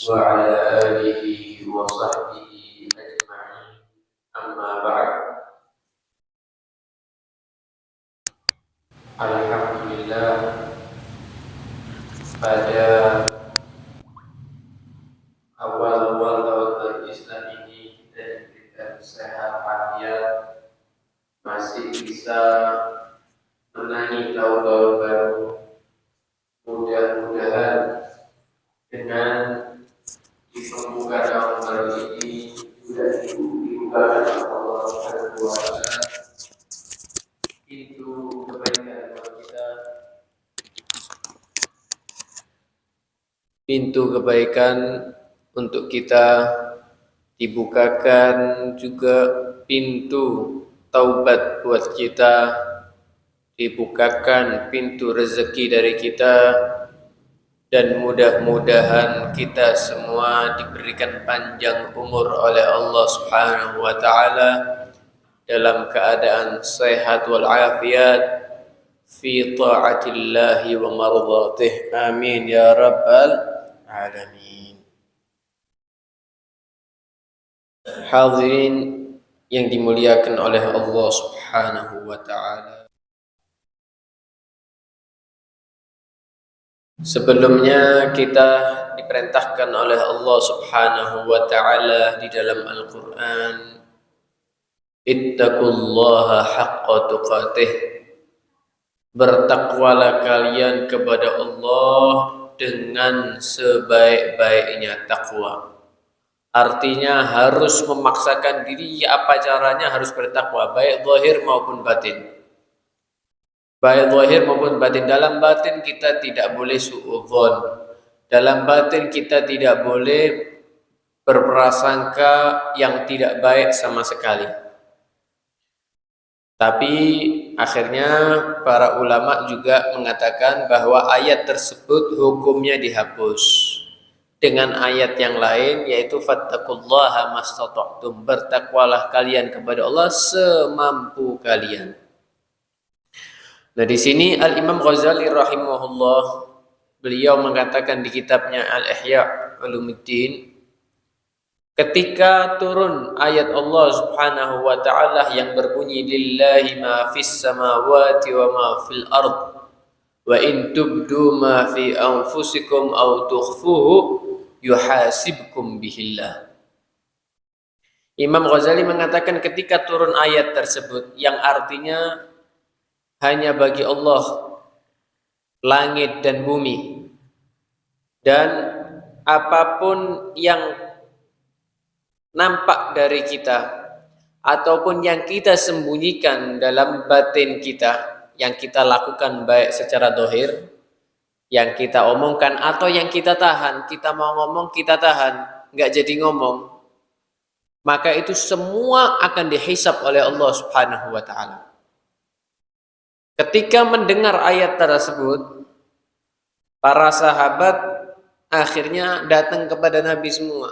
وعلى آله وصحبه أجمعين أما بعد Alhamdulillah pada awal-awal tahun baru Islam ini kita diberikan sehat walafiat, masih bisa menangi tahun-tahun baru. Mudah-mudahan dengan dibuka tahun baru ini sudah dibuka Allah Subhanahu wa Ta'ala pintu kebaikan buat kita, pintu kebaikan untuk kita, dibukakan juga pintu taubat buat kita, dibukakan pintu rezeki dari kita, dan mudah-mudahan kita semua diberikan panjang umur oleh Allah Subhanahu wa Ta'ala dalam keadaan sehat wal afiat fi ta'atillahi wa mardatih. Amin ya rabbal alamin. Hadirin yang dimuliakan oleh Allah Subhanahu wa Ta'ala, sebelumnya kita diperintahkan oleh Allah Subhanahu wa Ta'ala di dalam Al-Quran, ittaqullaha haqqa tuqatih, bertakwalah kalian kepada Allah dengan sebaik-baiknya takwa. Artinya harus memaksakan diri, apa caranya harus bertakwa, baik zahir maupun batin. Baik zahir maupun batin. Dalam batin kita tidak boleh suudzon. Dalam batin kita tidak boleh berprasangka yang tidak baik sama sekali. Tapi akhirnya para ulama juga mengatakan bahwa ayat tersebut hukumnya dihapus dengan ayat yang lain, yaitu fattaqullaha mastata'tum, bertakwalah kalian kepada Allah semampu kalian. Nah, di sini Al-Imam Ghazali rahimahullah, beliau mengatakan di kitabnya Al-Ihya Ulumuddin, ketika turun ayat Allah Subhanahu wa Ta'ala yang berbunyi lillahi ma fis samawati wa ma fil ard wa in tubdu ma fi anfusikum aw tukhfuhu yuhasibkum bihillah. Imam Ghazali mengatakan ketika turun ayat tersebut yang artinya hanya bagi Allah langit dan bumi, dan apapun yang nampak dari kita ataupun yang kita sembunyikan dalam batin kita, yang kita lakukan baik secara zahir, yang kita omongkan atau yang kita tahan, kita mau ngomong kita tahan, nggak jadi ngomong, maka itu semua akan dihisab oleh Allah Subhanahu wa Ta'ala. Ketika mendengar ayat tersebut, para sahabat akhirnya datang kepada Nabi semua.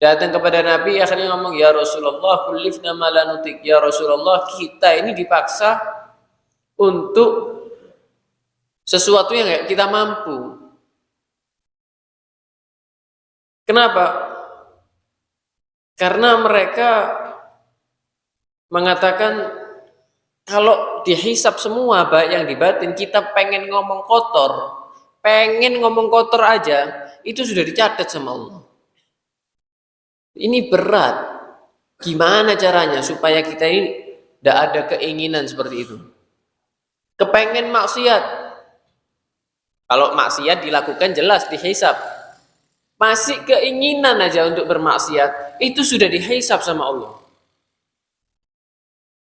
Datang kepada Nabi akhirnya ngomong, ya Rasulullah, kullifna ma la nutik. Ya Rasulullah, kita ini dipaksa untuk sesuatu yang gak kita mampu. Kenapa? Karena mereka mengatakan kalau dihisap semua baik yang di batin, kita pengen ngomong kotor aja, itu sudah dicatat sama Allah. Ini berat. Gimana caranya supaya kita ini tidak ada keinginan seperti itu? Kepengen maksiat. Kalau maksiat dilakukan jelas dihisab. Masih keinginan aja untuk bermaksiat, itu sudah dihisab sama Allah.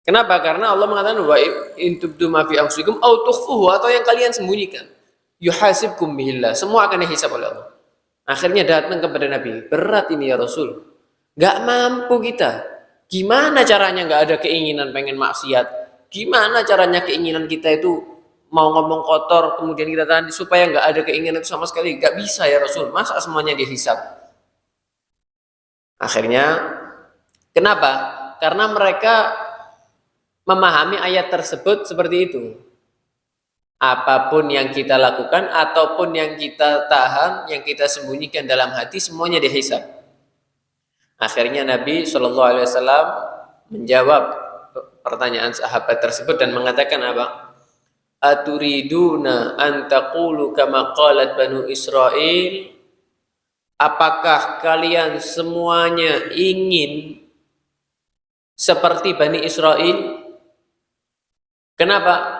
Kenapa? Karena Allah mengatakan wa in tubdu ma fi anfusikum aw tukhfuhu, atau yang kalian sembunyikan, yuhasibkum bihillah, semua akan dihisab oleh Allah. Akhirnya datang kepada Nabi, berat ini ya Rasul, nggak mampu kita. Gimana caranya nggak ada keinginan pengen maksiat? Gimana caranya keinginan kita itu mau ngomong kotor kemudian kita tahan supaya nggak ada keinginan itu sama sekali? Nggak bisa ya Rasul, masa semuanya dihisab? Akhirnya kenapa? Karena mereka memahami ayat tersebut seperti itu. Apapun yang kita lakukan ataupun yang kita tahan, yang kita sembunyikan dalam hati, semuanya dihisab. Akhirnya Nabi Shallallahu Alaihi Wasallam menjawab pertanyaan sahabat tersebut dan mengatakan apa? Aturiduna an taqulu kama qalat Banu Israil? Apakah kalian semuanya ingin seperti Bani Israel? Kenapa?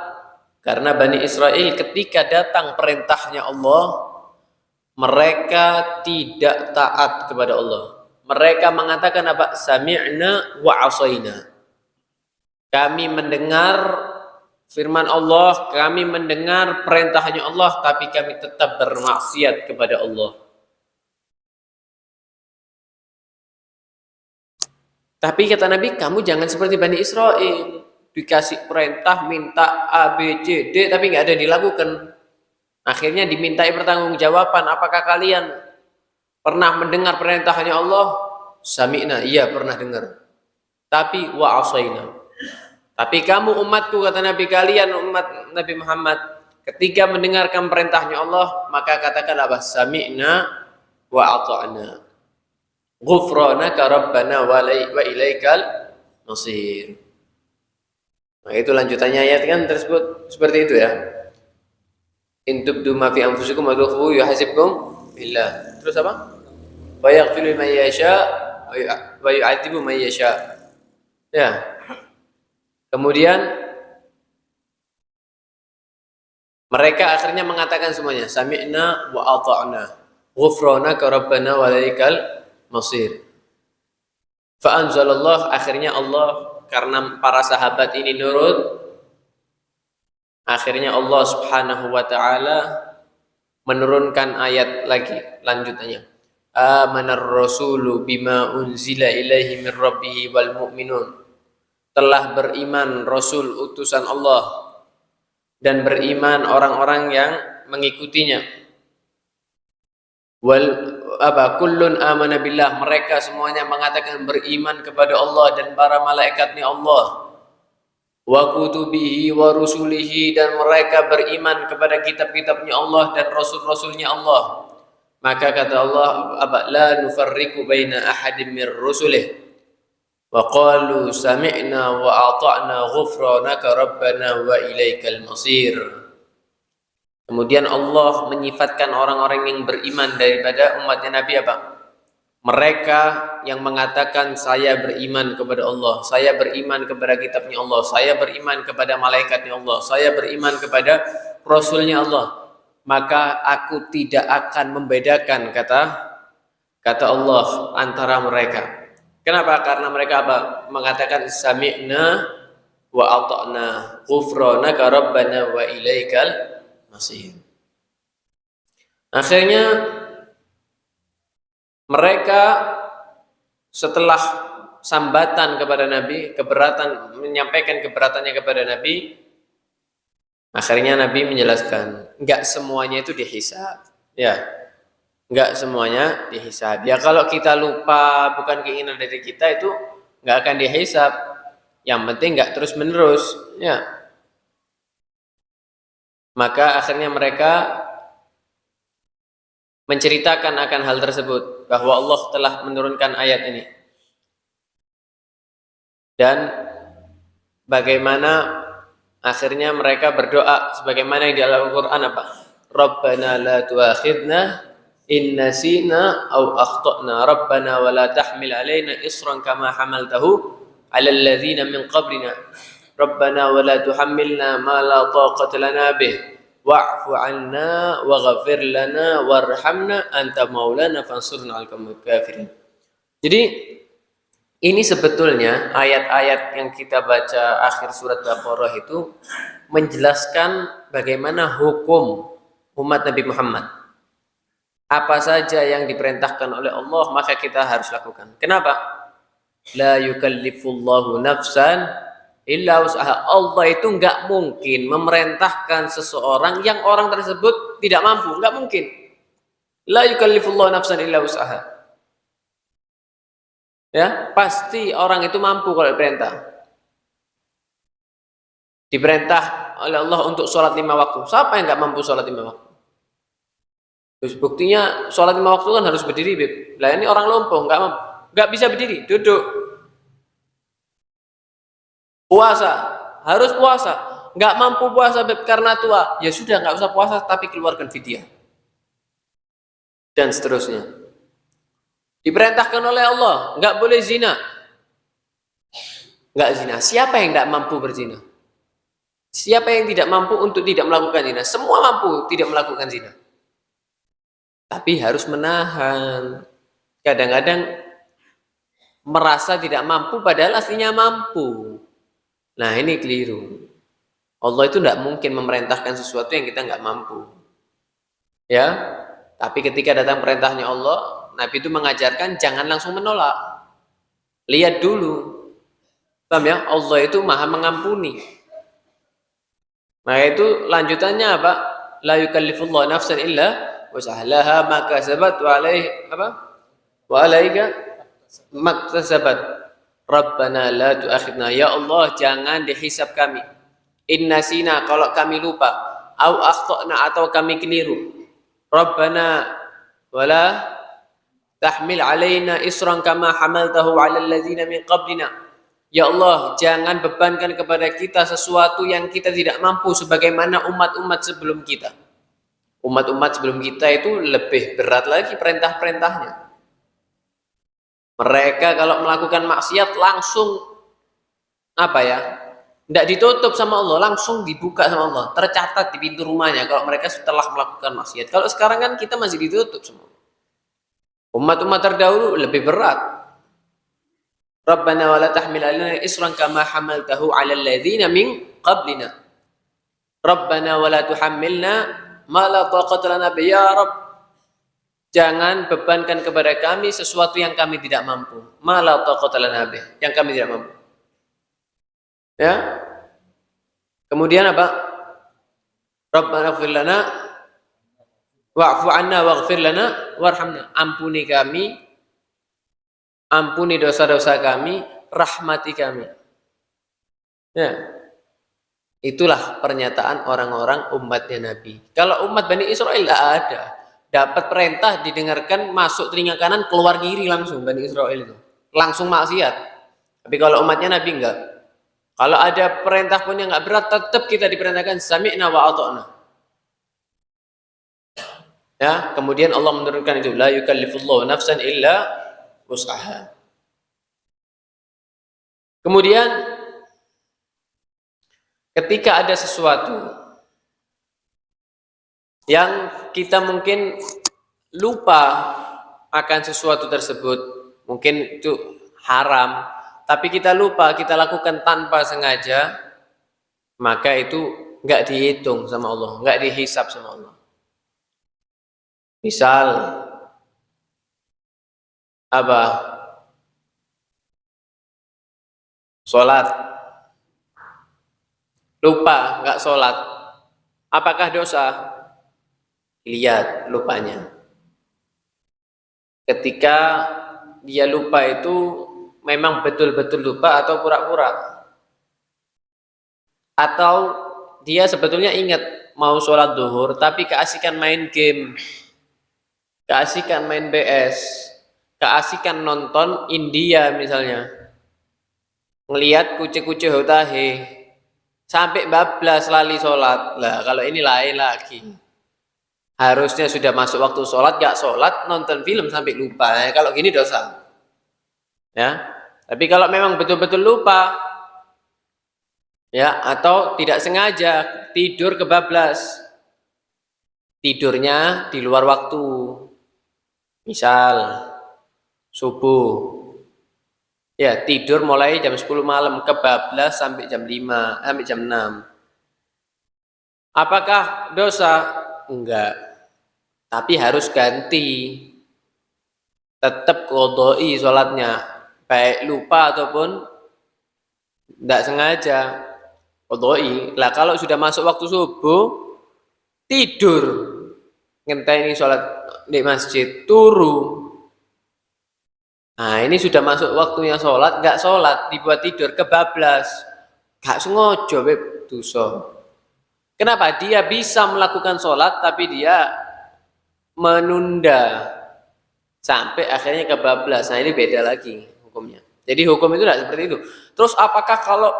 Karena Bani Israel ketika datang perintahnya Allah, mereka tidak taat kepada Allah. Mereka mengatakan apa? Sami'na wa asaina. Kami mendengar firman Allah, kami mendengar perintahnya Allah, tapi kami tetap bermaksiat kepada Allah. Tapi kata Nabi, kamu jangan seperti Bani Israel. Dikasih perintah, minta A, B, C, D, tapi nggak ada dilakukan. Akhirnya dimintai pertanggungjawaban, apakah kalian pernah mendengar perintahnya Allah? Sami'na, iya pernah dengar. Tapi wa asaina. Tapi kamu umatku, kata Nabi, kalian umat Nabi Muhammad, ketika mendengarkan perintahnya Allah, maka katakan apa? Sami'na wa ata'na. Ghufranaka rabbana wa ilaikal masir. Nah, itu lanjutannya ayat kan tersebut seperti itu ya. In tubdu ma fi anfusikum wa tukhfu yuhasibkum billah. Terus apa? Wa yaghfiru liman yasha wa yu'adzibu man yasha. Ya. Kemudian mereka akhirnya mengatakan semuanya, sami'na wa ata'na. Ghufranaka rabbana wa ilaikal masir. Fa anzalallah, akhirnya Allah, karena para sahabat ini nurut, akhirnya Allah Subhanahu wa ta'ala menurunkan ayat lagi lanjutannya. Amanar rasulu bima unzila ilaihi min rabbihi wal mu'minun. Telah beriman Rasul utusan Allah dan beriman orang-orang yang mengikutinya. Kullun amana billah, mereka semuanya mengatakan beriman kepada Allah dan para malaikatnya Allah, wa kutubihi wa rusulihi, dan mereka beriman kepada kitab-kitabnya Allah dan rasul-rasulnya Allah. Maka kata Allah, la nufarriqu baina ahadin mir rusulih wa qalu sami'na wa ata'na ghufranaka rabbana wa ilaikal masir. Kemudian Allah menyifatkan orang-orang yang beriman daripada umatnya Nabi apa? Mereka yang mengatakan saya beriman kepada Allah, saya beriman kepada kitabnya Allah, saya beriman kepada malaikatnya Allah, saya beriman kepada rasulnya Allah. Maka aku tidak akan membedakan, kata Allah, antara mereka. Kenapa? Karena mereka apa? Mengatakan sami'na wa ata'na ghufranaka rabbana wa ilaikal masih. Akhirnya mereka setelah sambatan kepada Nabi, menyampaikan keberatannya kepada Nabi, akhirnya Nabi menjelaskan, enggak semuanya itu dihisab. Ya, enggak semuanya dihisab. Ya kalau kita lupa, bukan keinginan dari kita, itu enggak akan dihisab. Yang penting enggak terus menerus. Ya. Maka akhirnya mereka menceritakan akan hal tersebut, bahwa Allah telah menurunkan ayat ini. Dan bagaimana akhirnya mereka berdoa sebagaimana yang di Al-Qur'an apa? Rabbana la tu'akhidna in nasina aw akhtana, Rabbana wa la tahmil alaina isran kama hamaltahu 'alal ladzina min qablina. Rabbana wa la tuhammilna ma la taqata lana bih wa'fu 'anna waghfir lana warhamna anta maulana fansurna 'alal qaumil kafirin. Jadi ini sebetulnya ayat-ayat yang kita baca akhir surat Baqarah itu menjelaskan bagaimana hukum umat Nabi Muhammad. Apa saja yang diperintahkan oleh Allah maka kita harus lakukan. Kenapa? La yukallifullahu nafsan illa usaha. Allah itu enggak mungkin memerintahkan seseorang yang orang tersebut tidak mampu, enggak mungkin. La yukallifullahu nafsan illa usaha. Ya, pasti orang itu mampu kalau diperintah. diperintah oleh Allah untuk sholat 5 waktu. Siapa yang nggak mampu sholat 5 waktu? Terus buktinya sholat 5 waktu kan harus berdiri, Beb. Lah ini orang lumpuh, nggak bisa berdiri, duduk. Puasa, harus puasa. Nggak mampu puasa, Beb, karena tua. Ya sudah, nggak usah puasa, tapi keluarkan fidyah. Dan seterusnya. Diperintahkan oleh Allah, nggak boleh zina. Nggak zina. Siapa yang nggak mampu berzina? Siapa yang tidak mampu untuk tidak melakukan zina? Semua mampu tidak melakukan zina. Tapi harus menahan. Kadang-kadang merasa tidak mampu padahal aslinya mampu. Nah, ini keliru. Allah itu tidak mungkin memerintahkan sesuatu yang kita nggak mampu. Ya, tapi ketika datang perintahnya Allah, Nabi itu mengajarkan jangan langsung menolak. Lihat dulu. Paham ya? Allah itu Maha mengampuni. Maka itu lanjutannya apa? La yukallifullahu nafsan illa wus'aha ma kasabat wa alaihi apa? Wa alaika maktasabat. Rabbana la tu'akhidna. Ya Allah, jangan dihisab kami. Inna sina, kalau kami lupa, au akhtana, atau kami keliru. Rabbana wala tahmil alaina isran kama hamaltahu 'alal ladzina min qablina. Ya Allah, jangan bebankan kepada kita sesuatu yang kita tidak mampu sebagaimana umat-umat sebelum kita. Umat-umat sebelum kita itu lebih berat lagi perintah-perintahnya. Mereka kalau melakukan maksiat langsung apa ya? Tidak ditutup sama Allah, langsung dibuka sama Allah, tercatat di pintu rumahnya kalau mereka setelah melakukan maksiat. Kalau sekarang kan kita masih ditutup sama Allah. Umat-umat terdahulu lebih berat. Rabbana wa la tahmil 'alaina isran kama hamaltahu 'alal ladzina min qablina. Rabbana wa la tuhammilna ma la taqata lana bi, ya Rabb. Jangan bebankan kepada kami sesuatu yang kami tidak mampu. Ma la taqata lana bi, yang kami tidak mampu. Ya. Kemudian apa? Rabbana ighfir lana wa'fu 'anna waghfir lana warhamna. Ampuni kami, ampuni dosa-dosa kami, rahmati kami. Ya. Itulah pernyataan orang-orang umatnya Nabi. Kalau umat Bani Israel tidak ada. Dapat perintah didengarkan, masuk telinga kanan, keluar kiri langsung Bani Israel itu. Langsung maksiat. Tapi kalau umatnya Nabi enggak. Kalau ada perintah pun yang enggak berat, tetap kita diperintahkan sami'na wa ata'na. Ya, kemudian Allah menurunkan itu, la yukallifullahu nafsan illa wus'aha. Kemudian ketika ada sesuatu yang kita mungkin lupa akan sesuatu tersebut, mungkin itu haram, tapi kita lupa, kita lakukan tanpa sengaja, maka itu nggak dihitung sama Allah, nggak dihisab sama Allah. Misal apa? Sholat, lupa nggak sholat, apakah dosa? Lihat lupanya. Ketika dia lupa itu memang betul-betul lupa atau pura-pura, atau dia sebetulnya ingat mau sholat duhur tapi keasikan main game, keasikan main BS, keasikan nonton India misalnya, ngelihat kucing-kucing hotahe sampai bablas lali sholat. Lah kalau ini lain lagi. Harusnya sudah masuk waktu sholat, gak sholat, nonton film sampai lupa. Nah, kalau gini dosa. Ya, tapi kalau memang betul-betul lupa, ya, atau tidak sengaja tidur kebablas, tidurnya di luar waktu, misal subuh, ya tidur mulai jam 10 malam, kebablas sampai jam 5, sampai jam 6. Apakah dosa? Enggak, tapi harus ganti, tetap qodoi sholatnya, baik lupa ataupun tidak sengaja, qodoi. Lah kalau sudah masuk waktu subuh, tidur, ngenteni sholat di masjid, turu. Nah ini sudah masuk waktunya sholat, nggak sholat, dibuat tidur, kebablas. Gak sengaja dosa. Kenapa? Dia bisa melakukan sholat tapi dia menunda sampai akhirnya kebablas. Nah, ini beda lagi hukumnya. Jadi hukum itu tidak seperti itu. Terus apakah kalau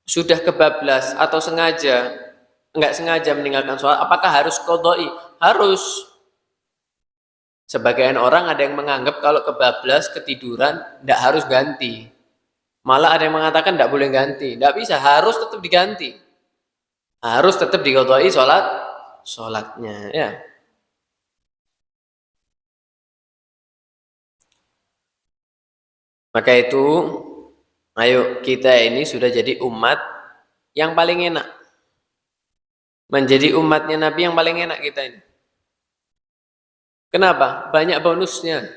sudah kebablas atau enggak sengaja meninggalkan sholat, apakah harus qodoi? Harus. Sebagian orang ada yang menganggap kalau kebablas, ketiduran, tidak harus ganti. Malah ada yang mengatakan tidak boleh ganti. Tidak bisa, harus tetap diganti. Harus tetap diqodoi sholatnya. Ya. Maka itu, ayo kita ini sudah jadi umat yang paling enak. Menjadi umatnya Nabi yang paling enak kita ini. Kenapa? Banyak bonusnya.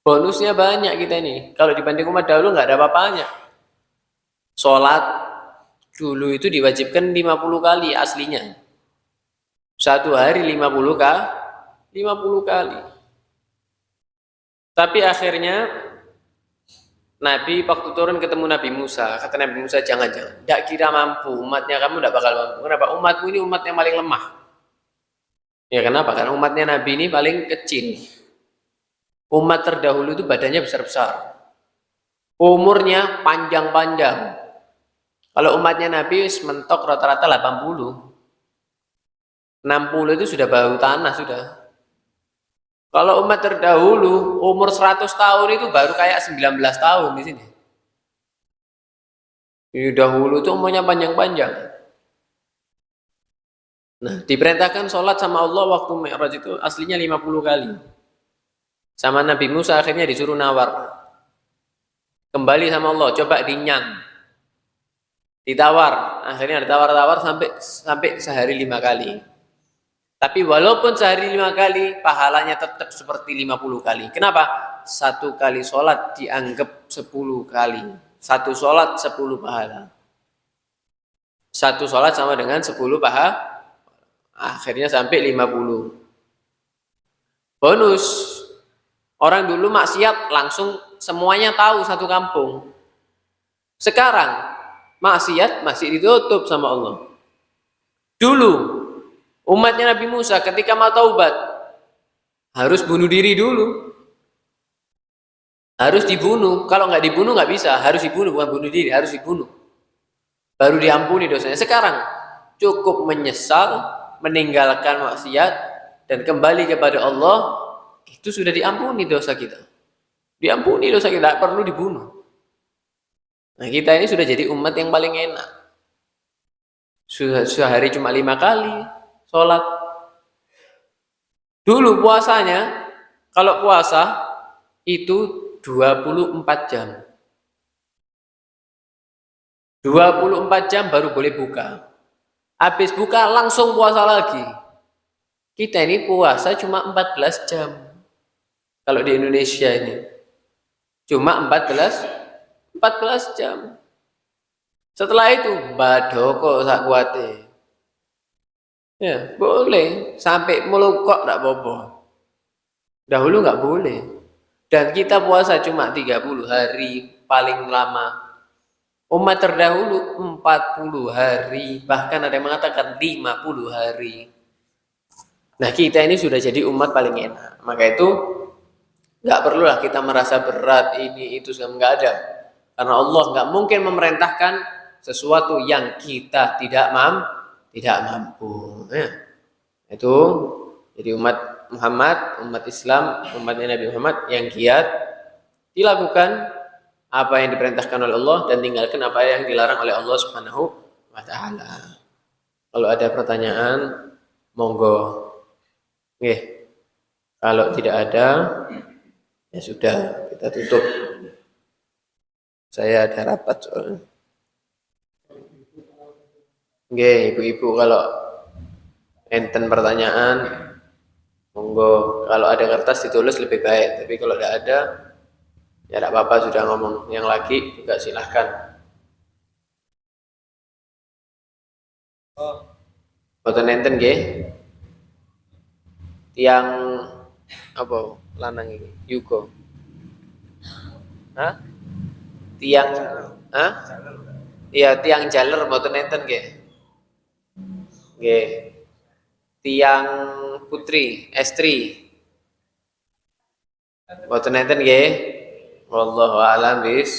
Bonusnya banyak kita ini. Kalau dibanding umat dahulu nggak ada apa-apanya. Sholat dulu itu diwajibkan 50 kali aslinya. Satu hari 50 kali. Tapi akhirnya Nabi waktu turun ketemu Nabi Musa, kata Nabi Musa, jangan. Tidak kira mampu, umatnya kamu tidak bakal mampu. Kenapa? Umatmu ini umat yang paling lemah. Ya kenapa? Karena umatnya Nabi ini paling kecil. Umat terdahulu itu badannya besar-besar. Umurnya panjang-panjang. Kalau umatnya Nabi mentok rata-rata 80. 60 itu sudah bau tanah sudah. Kalau umat terdahulu umur 100 tahun itu baru kayak 19 tahun di sini. Ini dahulu itu umurnya panjang-panjang. Nah, diperintahkan sholat sama Allah waktu Mi'raj itu aslinya 50 kali. Sama Nabi Musa akhirnya disuruh nawar. Kembali sama Allah, coba dinyang. Ditawar, akhirnya ditawar-tawar sampai sehari 5 kali. Tapi walaupun sehari 5 kali, pahalanya tetap seperti 50 kali. Kenapa? Satu kali sholat dianggap 10 kali. Satu sholat 10 pahala. Satu sholat sama dengan 10 pahala. Akhirnya sampai 50. Bonus. Orang dulu maksiat langsung semuanya tahu satu kampung. Sekarang maksiat masih ditutup sama Allah. Dulu umatnya Nabi Musa ketika mau taubat harus bunuh diri dulu. Harus dibunuh. Kalau nggak dibunuh nggak bisa. Harus dibunuh, bukan bunuh diri. Harus dibunuh. Baru diampuni dosanya. Sekarang cukup menyesal, meninggalkan maksiat, dan kembali kepada Allah. Itu sudah diampuni dosa kita. Diampuni dosa kita. Tidak perlu dibunuh. Nah, kita ini sudah jadi umat yang paling enak. Sehari cuma 5 kali sholat. Dulu puasanya, kalau puasa itu 24 jam. 24 jam baru boleh buka. Habis buka langsung puasa lagi. Kita ini puasa cuma 14 jam. Kalau di Indonesia ini. Cuma 14 jam. Setelah itu badoko sak kuate. Ya, boleh sampai melukok enggak apa-apa. Dahulu enggak boleh. Dan kita puasa cuma 30 hari paling lama. Umat terdahulu 40 hari, bahkan ada yang mengatakan 50 hari. Nah, kita ini sudah jadi umat paling enak. Maka itu enggak perlulah kita merasa berat ini itu enggak ada. Karena Allah enggak mungkin memerintahkan sesuatu yang kita tidak mampu. Ya. Itu jadi umat Muhammad, umat Islam, umatnya Nabi Muhammad yang giat dilakukan apa yang diperintahkan oleh Allah dan tinggalkan apa yang dilarang oleh Allah Subhanahu wa taala. Kalau ada pertanyaan, monggo. Nggih. Kalau tidak ada, ya sudah, kita tutup. Saya ada rapat soalnya. Nggih, ibu-ibu kalau enten pertanyaan, monggo. Kalau ada kertas ditulis lebih baik, tapi kalau tidak ada, ya tidak apa-apa, sudah ngomong yang lagi juga silahkan. Boten enten nggih. Tiang apa lanang ini? Yugo. Hah? Tiang Iya, tiang jaler mboten enten nggih. Nggih. Tiang putri, estri. Mboten enten nggih. Wallahu a'lam bis.